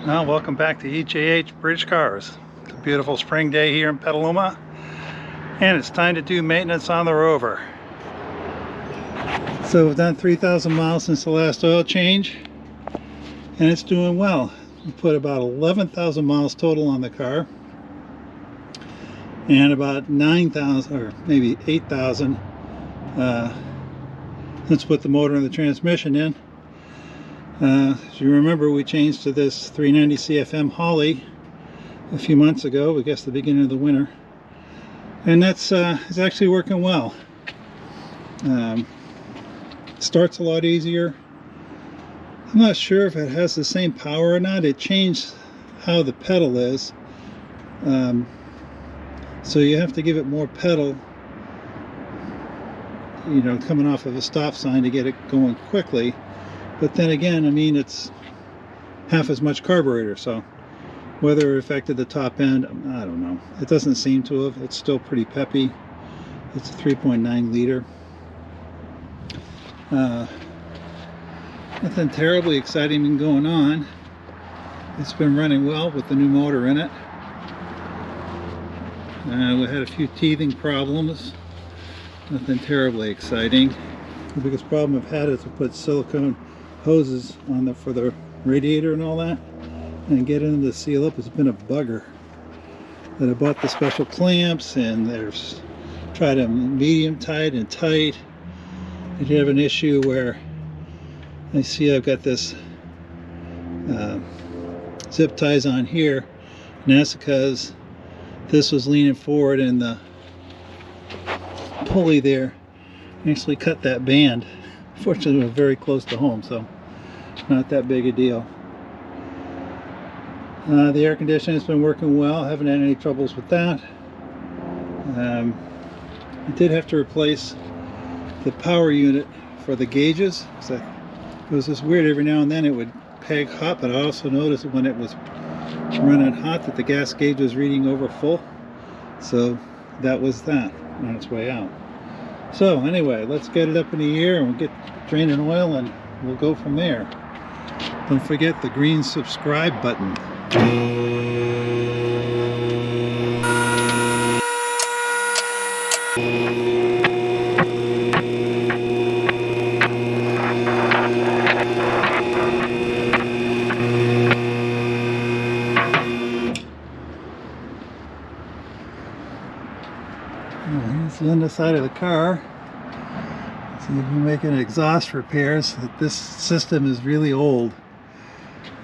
Well, welcome back to HAH Bridge Cars. It's a beautiful spring day here in Petaluma, and it's time to do maintenance on the Rover. So we've done 3,000 miles since the last oil change, and it's doing well. We put about 11,000 miles total on the car, and about 9,000 or maybe 8,000 since we put the motor and the transmission in. As you remember, we changed to this 390 CFM Holly a few months ago, I guess the beginning of the winter, and that's it's actually working well. Starts a lot easier. I'm not sure if it has the same power or not. It changed how the pedal is, so you have to give it more pedal, you know, coming off of a stop sign to get it going quickly. But then again, I mean, it's half as much carburetor, so whether it affected the top end, I don't know. It doesn't seem to have. It's still pretty peppy. It's a 3.9 liter. Nothing terribly exciting been going on. It's been running well with the new motor in it. We had a few teething problems. Nothing terribly exciting. The biggest problem I've had is to put silicone hoses on for the radiator and all that, and getting them to seal up has been a bugger. That I bought the special clamps, and there's tried them medium tight and tight. I did have an issue where I see I've got this zip ties on here, and that's because this was leaning forward and the pulley there actually cut that band. Fortunately, we're very close to home, so not that big a deal. The air conditioning has been working well. Haven't had any troubles with that. I did have to replace the power unit for the gauges. So it was just weird. Every now and then it would peg hot, but I also noticed when it was running hot that the gas gauge was reading over full. So that was that on its way out. So anyway, let's get it up in the air and we'll get draining oil and we'll go from there. Don't forget the green subscribe button. Here's the underside of the car. So if you're making exhaust repairs, this system is really old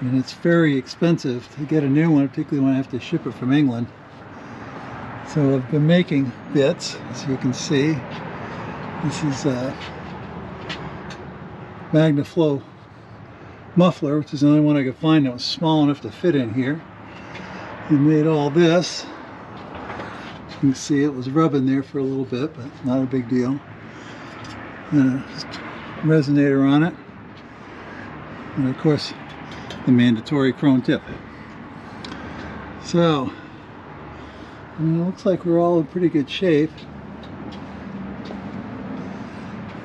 and it's very expensive to get a new one, particularly when I have to ship it from England. So I've been making bits, as you can see. This is a MagnaFlow muffler, which is the only one I could find that was small enough to fit in here. We made all this. You can see it was rubbing there for a little bit, but not a big deal. And a resonator on it, and of course the mandatory chrome tip. So it looks like we're all in pretty good shape.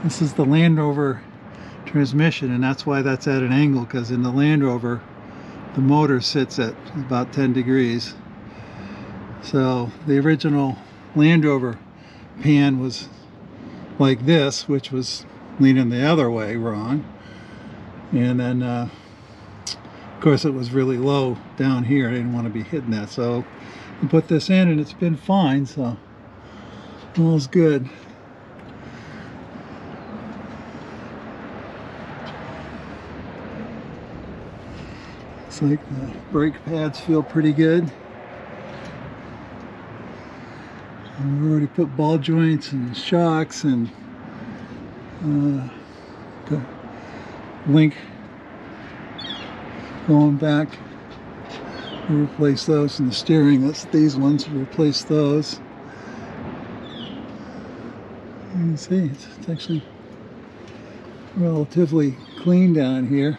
This is the Land Rover transmission, and that's why that's at an angle, because in the Land Rover the motor sits at about 10 degrees. So the original Land Rover pan was like this, which was leaning the other way wrong, and then of course it was really low down here. I didn't want to be hitting that, so I put this in and it's been fine, so all's good. Looks like the brake pads feel pretty good. We've already put ball joints and shocks and the link going back. We replaced those, and the steering, that's these ones, we replaced those. You can see it's actually relatively clean down here.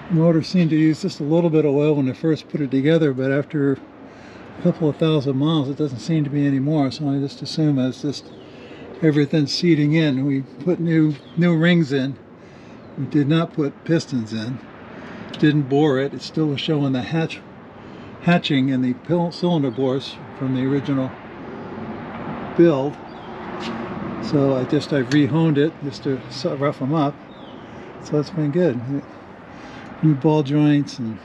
The motor seemed to use just a little bit of oil when I first put it together, but after a couple of thousand miles it doesn't seem to be anymore, so I just assume it's just everything seating in. We put new rings in. We did not put pistons in. didn't bore it. It still was showing the hatching in the cylinder bores from the original build. So I've rehoned it just to rough them up. So it's been good. New ball joints and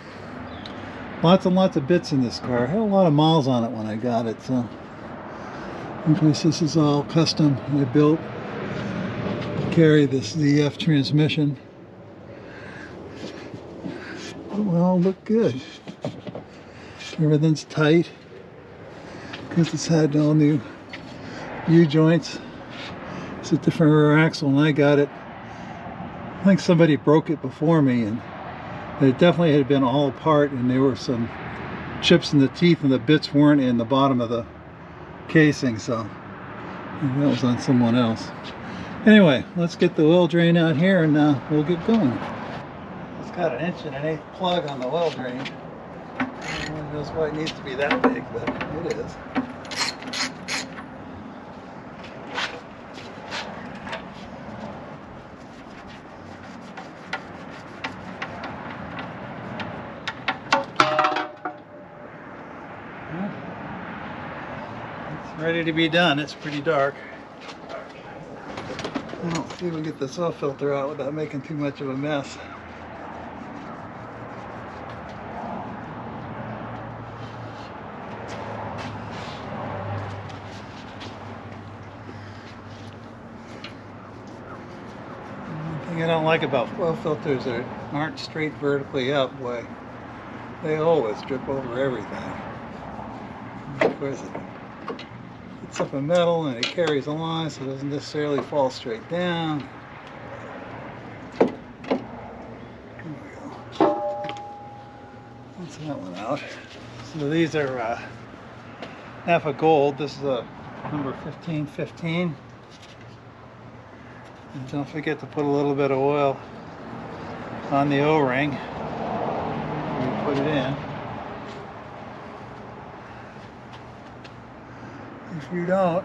lots and lots of bits in this car. I had a lot of miles on it when I got it. So in case this is all custom I built. Carry this ZF transmission. Well, look good. Everything's tight because it's had all new U-joints. It's a different rear axle when I got it. I think somebody broke it before me, and it definitely had been all apart, and there were some chips in the teeth and the bits weren't in the bottom of the casing, so that was on someone else. Anyway, let's get the oil drain out here and we'll get going. It's got an 1 1/8" plug on the oil drain. No one knows why it needs to be that big, but it is. It's ready to be done. It's pretty dark. Well, see if we can get this oil filter out without making too much of a mess. One thing I don't like about oil filters that aren't straight vertically up, boy, they always drip over everything. And of course, it's up in metal and it carries along, so it doesn't necessarily fall straight down. There we go. That's that one out. So these are Napa Gold. This is a number 1515. And don't forget to put a little bit of oil on the O-ring when you put it in. If you don't,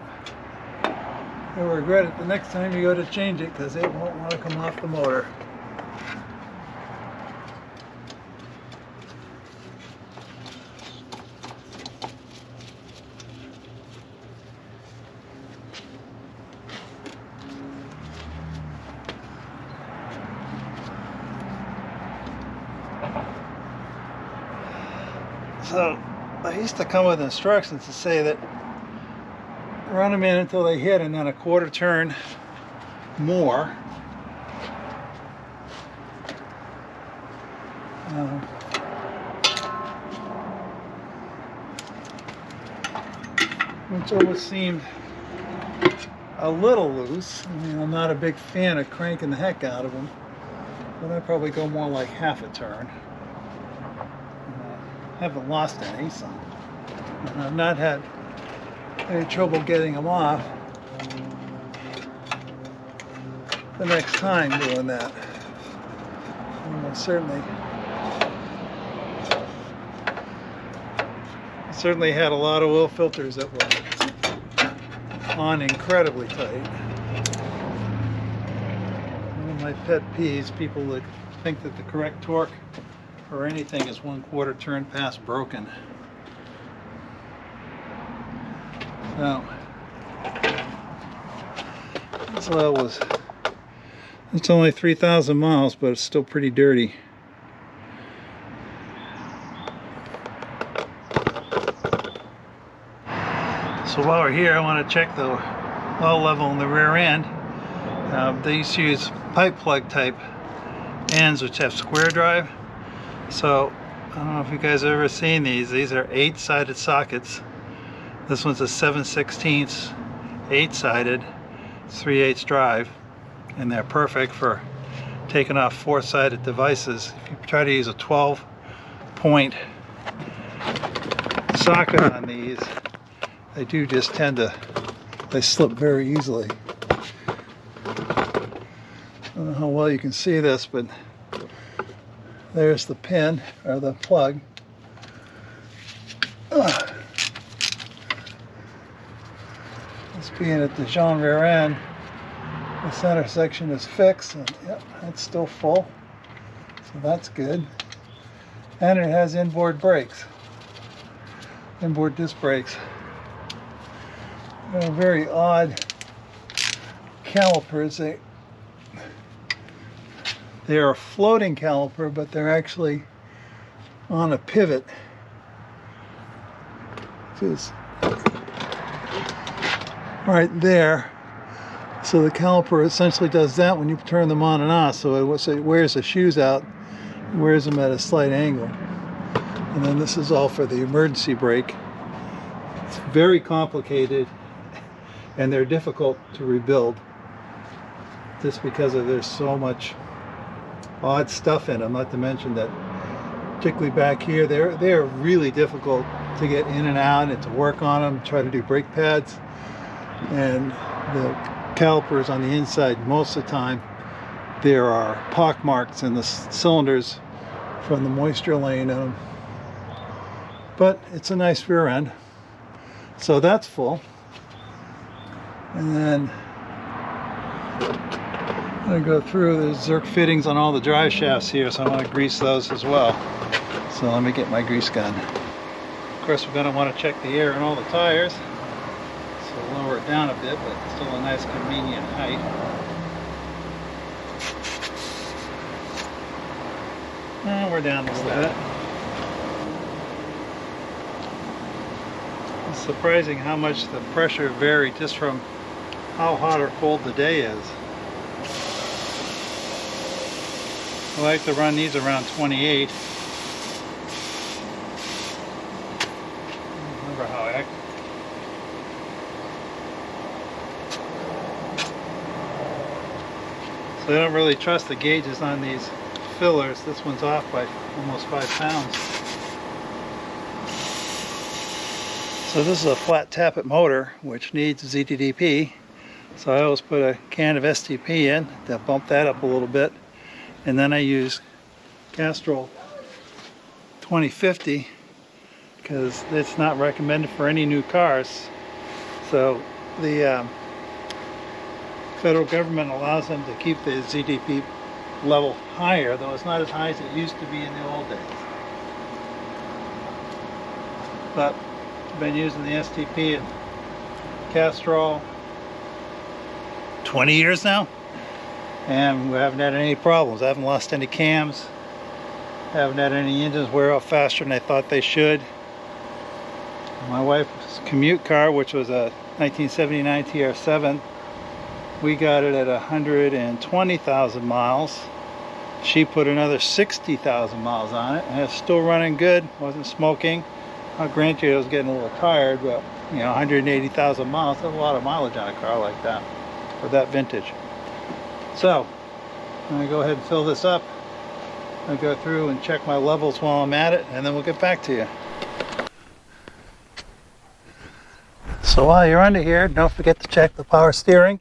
you'll regret it the next time you go to change it, because it won't want to come off the motor. So I used to come with instructions to say that run them in until they hit, and then a 1/4 turn more. Which always seemed a little loose. I mean, I'm not a big fan of cranking the heck out of them, but I probably go more like 1/2 turn. Haven't lost any, so and I've not had any trouble getting them off the next time doing that. Certainly had a lot of oil filters that were on incredibly tight. One of my pet peeves, people that think that the correct torque for anything is 1/4 turn past broken. Now, this oil it's only 3,000 miles, but it's still pretty dirty. So while we're here, I want to check the oil level in the rear end. They used to use pipe plug type ends which have square drive. So I don't know if you guys have ever seen these. These are 8-sided sockets. This one's a 7/16 8-sided 3/8 drive, and they're perfect for taking off 4-sided devices. If you try to use a 12-point socket on these, they do just they slip very easily. I don't know how well you can see this, but there's the pin, or the plug. This being at the Jean rear end, the center section is fixed, and yep, it's still full, so that's good. And it has inboard brakes, inboard disc brakes. They're very odd calipers. They are a floating caliper, but they're actually on a pivot. Just right there. So the caliper essentially does that when you turn them on and off. So it wears the shoes out, wears them at a slight angle. And then this is all for the emergency brake. It's very complicated, and they're difficult to rebuild just because there's so much odd stuff in them. Not to mention that, particularly back here, they're really difficult to get in and out and to work on them, try to do brake pads. And the calipers on the inside, most of the time, there are pock marks in the cylinders from the moisture laying in them. But it's a nice rear end. So that's full. And then I'm going to go through. There's Zerk fittings on all the drive shafts here, so I want to grease those as well. So let me get my grease gun. Of course, we're going to want to check the air in all the tires. So lower it down a bit, but still a nice convenient height. And we're down a little bit. It's surprising how much the pressure varied just from how hot or cold the day is. I like to run these around 28. Remember how I So I don't really trust the gauges on these fillers. This one's off by almost 5 pounds. So this is a flat tappet motor which needs ZTDP. So I always put a can of STP in to bump that up a little bit. And then I use Castrol 2050 because it's not recommended for any new cars. So the federal government allows them to keep the ZTP level higher, though it's not as high as it used to be in the old days. But I've been using the STP and Castrol 20 years now, and we haven't had any problems. I haven't lost any cams, haven't had any engines wear out faster than I thought they should. My wife's commute car, which was a 1979 TR7, we got it at 120,000 miles. She put another 60,000 miles on it, and it's still running good. Wasn't smoking. I'll grant you, I was getting a little tired, but you know, 180,000 miles, that's a lot of mileage on a car like that, for that vintage. So, I'm going to go ahead and fill this up. I'll go through and check my levels while I'm at it, and then we'll get back to you. So while you're under here, don't forget to check the power steering.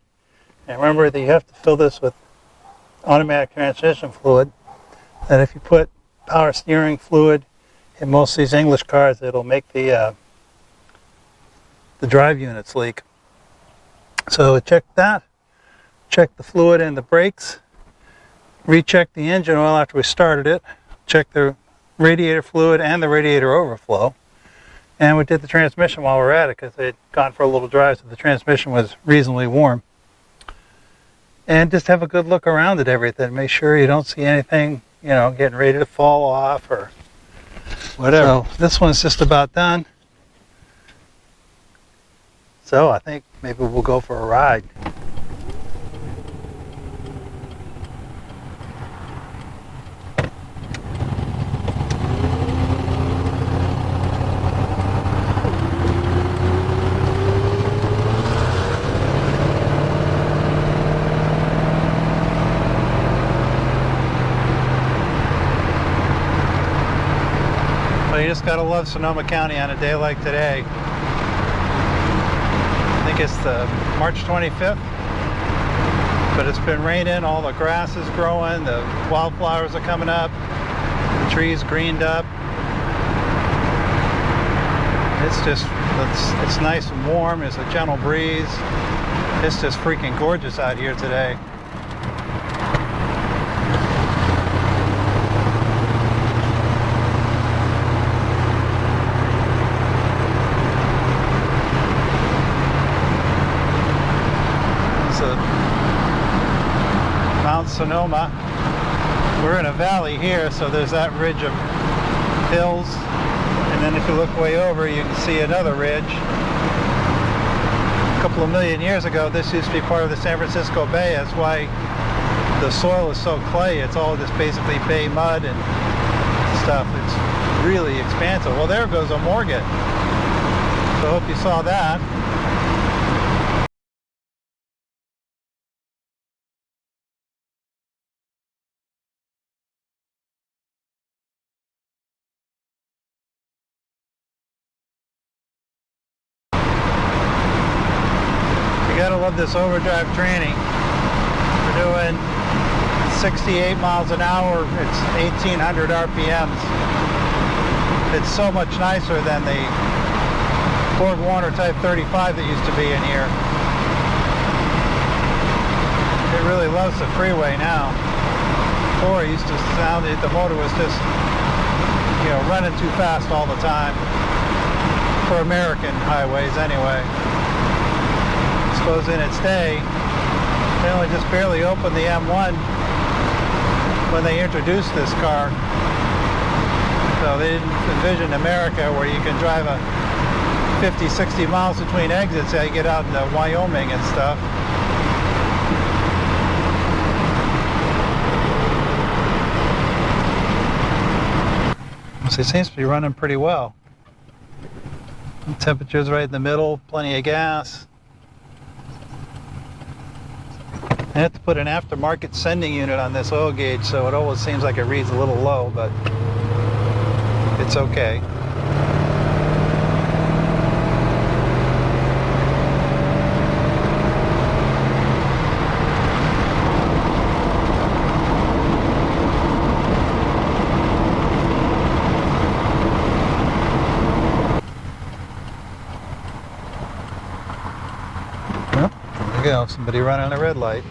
And remember that you have to fill this with automatic transmission fluid. And if you put power steering fluid in most of these English cars, it'll make the drive units leak. So check that. Check the fluid in the brakes. Recheck the engine oil after we started it. Check the radiator fluid and the radiator overflow. And we did the transmission while we were at it because they'd gone for a little drive, so the transmission was reasonably warm. And just have a good look around at everything. Make sure you don't see anything, you know, getting ready to fall off or whatever. So this one's just about done. So I think maybe we'll go for a ride. Well, you just gotta love Sonoma County on a day like today. I think it's the March 25th, but it's been raining, all the grass is growing, the wildflowers are coming up, the trees greened up. It's nice and warm, there's a gentle breeze. It's just freaking gorgeous out here today. Mount Sonoma. We're in a valley here, so there's that ridge of hills, and then if you look way over you can see another ridge. A couple of million years ago this used to be part of the San Francisco Bay. That's why the soil is so clay. It's all just basically bay mud and stuff. It's really expansive. Well, there goes a Morgan. So I hope you saw that. You gotta love this overdrive training. We're doing 68 miles an hour. It's 1800 RPMs. It's so much nicer than the Borg Warner Type 35 that used to be in here. It really loves the freeway now. Before it used to sound, the motor was just, you know, running too fast all the time. For American highways anyway. I suppose in its day, they only just barely opened the M1 when they introduced this car. So they didn't envision America where you can drive a 50, 60 miles between exits. You get out into Wyoming and stuff. So it seems to be running pretty well. The temperature's right in the middle, plenty of gas. I have to put an aftermarket sending unit on this oil gauge, so it always seems like it reads a little low, but it's okay. Well, there we go, somebody running a red light.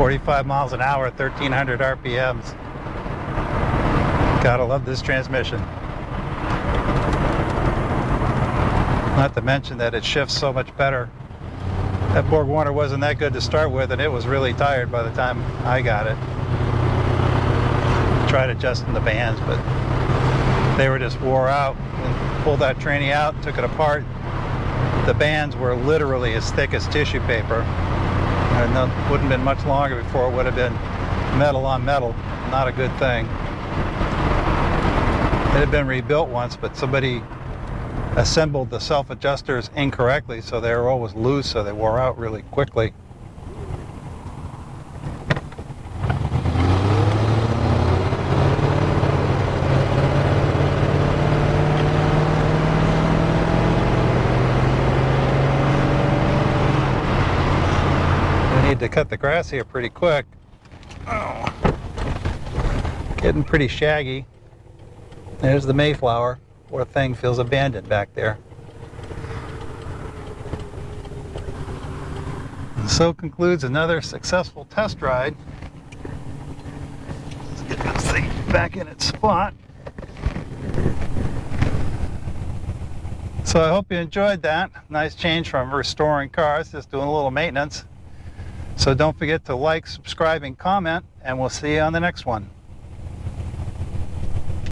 .45 miles an hour, 1300 RPMs. Gotta love this transmission. Not to mention that it shifts so much better. That Borg Warner wasn't that good to start with, and it was really tired by the time I got it. Tried adjusting the bands, but they were just wore out. And pulled that tranny out, took it apart. The bands were literally as thick as tissue paper. And it wouldn't have been much longer before it would have been metal on metal. Not a good thing. It had been rebuilt once, but somebody assembled the self-adjusters incorrectly, so they were always loose, so they wore out really quickly. To cut the grass here pretty quick. Oh, getting pretty shaggy. There's the Mayflower. Poor thing feels abandoned back there. And so concludes another successful test ride. Let's get this thing back in its spot. So I hope you enjoyed that. Nice change from restoring cars, just doing a little maintenance. So don't forget to like, subscribe, and comment, and we'll see you on the next one.